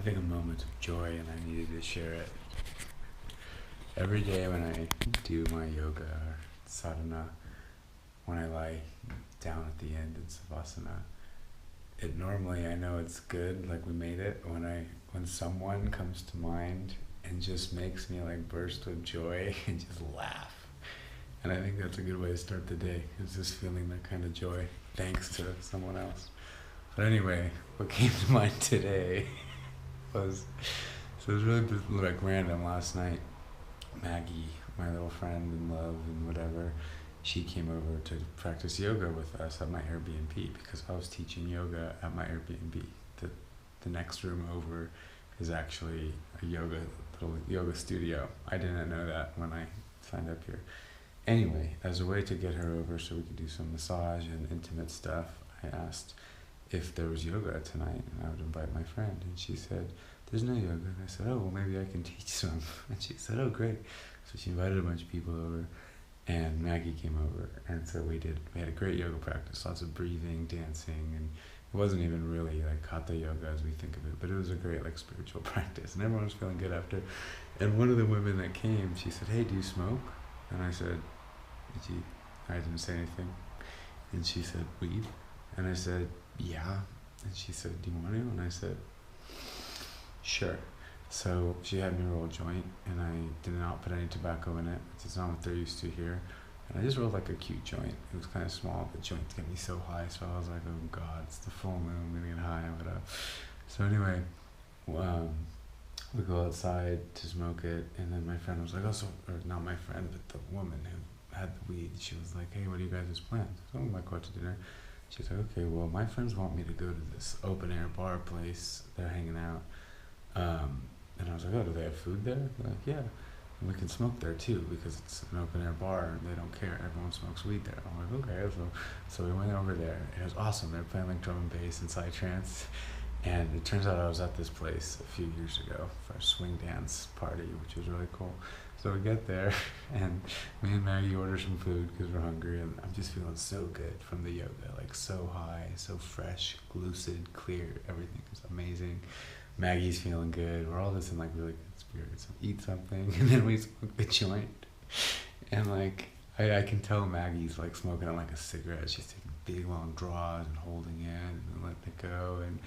having a moment of joy and I needed to share it. Every day when I do my yoga or sadhana, when I lie down at the end in savasana, it normally, I know it's good, like we made it, when someone comes to mind and just makes me like burst with joy and just laugh. And I think that's a good way to start the day, is just feeling that kind of joy, thanks to someone else. But anyway, what came to mind today was, so it was really like random last night. Maggie, my little friend in love and whatever, she came over to practice yoga with us at my Airbnb because I was teaching yoga at my Airbnb. The next room over is actually a little yoga studio. I didn't know that when I signed up here. Anyway, as a way to get her over so we could do some massage and intimate stuff, I asked if there was yoga tonight and I would invite my friend. And she said, there's no yoga. And I said, oh, well, maybe I can teach some. And she said, oh, great. So she invited a bunch of people over and Maggie came over. And so we had a great yoga practice, lots of breathing, dancing, and it wasn't even really like hatha yoga as we think of it, but it was a great like spiritual practice and everyone was feeling good after. And one of the women that came, she said, hey, do you smoke? And I said, I didn't say anything. And she said, weed? And I said, yeah. And she said, do you want to? And I said, sure. So she had me roll a joint, and I did not put any tobacco in it, which is not what they're used to here. And I just rolled like a cute joint. It was kind of small, but joints get me so high, so I was like, oh God, it's the full moon, I'm gonna get high, whatever. So anyway, we go outside to smoke it, and then my friend was like, or not my friend, but the woman who had the weed, she was like, hey, what are you guys' plans? So we might go out to dinner. She's like, okay, well, my friends want me to go to this open air bar place. They're hanging out. And I was like, oh, do they have food there? They're like, yeah. And we can smoke there too, because it's an open air bar and they don't care. Everyone smokes weed there. I'm like, okay. So we went over there. It was awesome. They were playing like drum and bass and psytrance. And it turns out I was at this place a few years ago for a swing dance party, which was really cool. So we get there, and me and Maggie order some food because we're hungry, and I'm just feeling so good from the yoga, like so high, so fresh, lucid, clear, everything is amazing. Maggie's feeling good, we're all just in like really good spirits. Eat something, and then we smoke a joint, and like, I can tell Maggie's like smoking on like a cigarette. She's taking big long draws and holding it and letting it go, and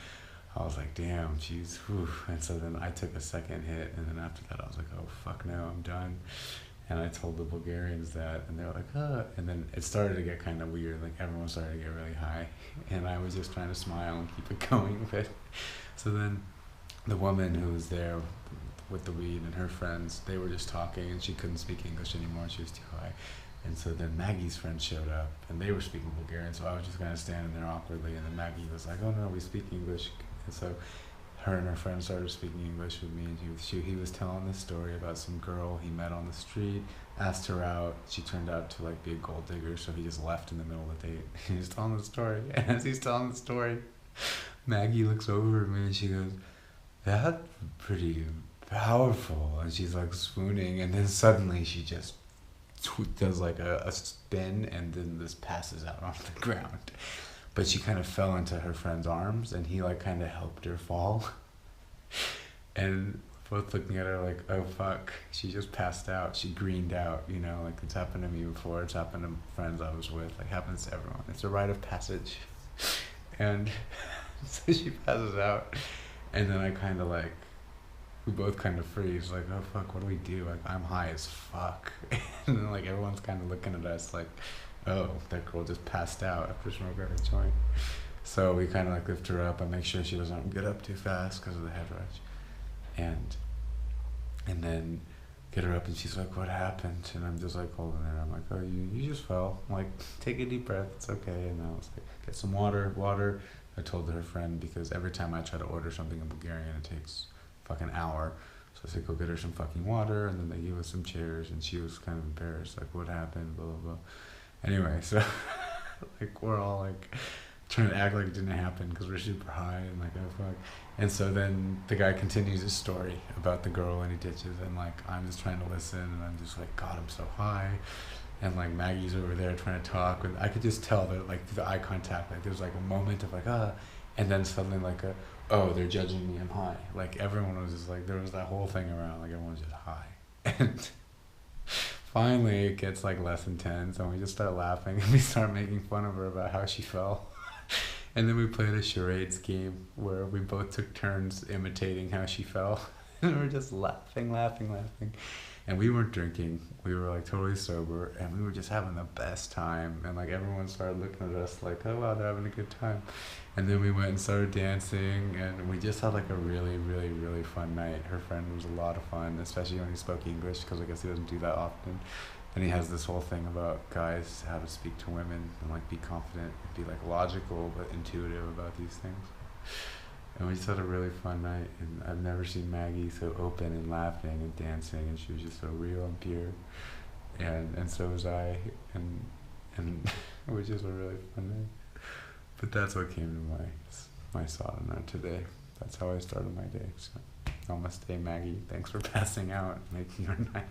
I was like, damn, jeez, whew. And so then I took a second hit, and then after that I was like, oh, fuck no, I'm done. And I told the Bulgarians that, and they were like, and then it started to get kind of weird, like everyone started to get really high, and I was just trying to smile and keep it going, but so then the woman who was there with the weed and her friends, they were just talking, and she couldn't speak English anymore, she was too high. And so then Maggie's friends showed up, and they were speaking Bulgarian, so I was just kind of standing there awkwardly, and then Maggie was like, oh no, we speak English. And so her and her friend started speaking English with me, and he was telling this story about some girl he met on the street, asked her out. She turned out to like be a gold digger, so he just left in the middle of the date. He's telling the story, and as he's telling the story, Maggie looks over at me and she goes, that's pretty powerful. And she's like swooning, and then suddenly she just does like a spin, and then this passes out on the ground. But she kind of fell into her friend's arms, and he like kind of helped her fall. And both looking at her like, oh fuck, she just passed out. She greened out, you know, like it's happened to me before. It's happened to friends I was with. Like happens to everyone. It's a rite of passage. And so she passes out, and then I kind of like, we both kind of freeze, like, oh fuck, what do we do? Like I'm high as fuck. And then like everyone's kind of looking at us like, oh, that girl just passed out after smoking a joint. So we kind of like lift her up and make sure she doesn't get up too fast because of the head rush. And then get her up, and she's like, what happened? And I'm just like holding her. I'm like, oh, you just fell. I'm like, take a deep breath, it's okay. And I was like, get some water. I told her friend, because every time I try to order something in Bulgarian, it takes fucking hour. So I said, go get her some fucking water, and then they gave us some chairs, and she was kind of embarrassed, like, what happened, blah, blah, blah. Anyway, so like we're all like trying to act like it didn't happen because we're super high and like, oh fuck. And so then the guy continues his story about the girl and he ditches, and like I'm just trying to listen, and I'm just like, God, I'm so high. And like Maggie's over there trying to talk, and I could just tell that like the eye contact, like there's like a moment of like, and then suddenly like a, oh, they're judging me, I'm high. Like everyone was just like, there was that whole thing around, like everyone was just high. And finally it gets like less intense and we just start laughing and we start making fun of her about how she fell. And then we played a charades game where we both took turns imitating how she fell. And we were just laughing, laughing, laughing. And we weren't drinking. We were like totally sober and we were just having the best time. And like everyone started looking at us like, oh wow, they're having a good time. And then we went and started dancing and we just had like a really, really, really fun night. Her friend was a lot of fun, especially when he spoke English because I guess he doesn't do that often. And he has this whole thing about guys, how to speak to women and like be confident and be like logical but intuitive about these things. And we just had a really fun night, and I've never seen Maggie so open and laughing and dancing, and she was just so real and pure, and so was I, and it was just a really fun night. But that's what came to my sadhana today. That's how I started my day. So namaste, Maggie. Thanks for passing out and making our night.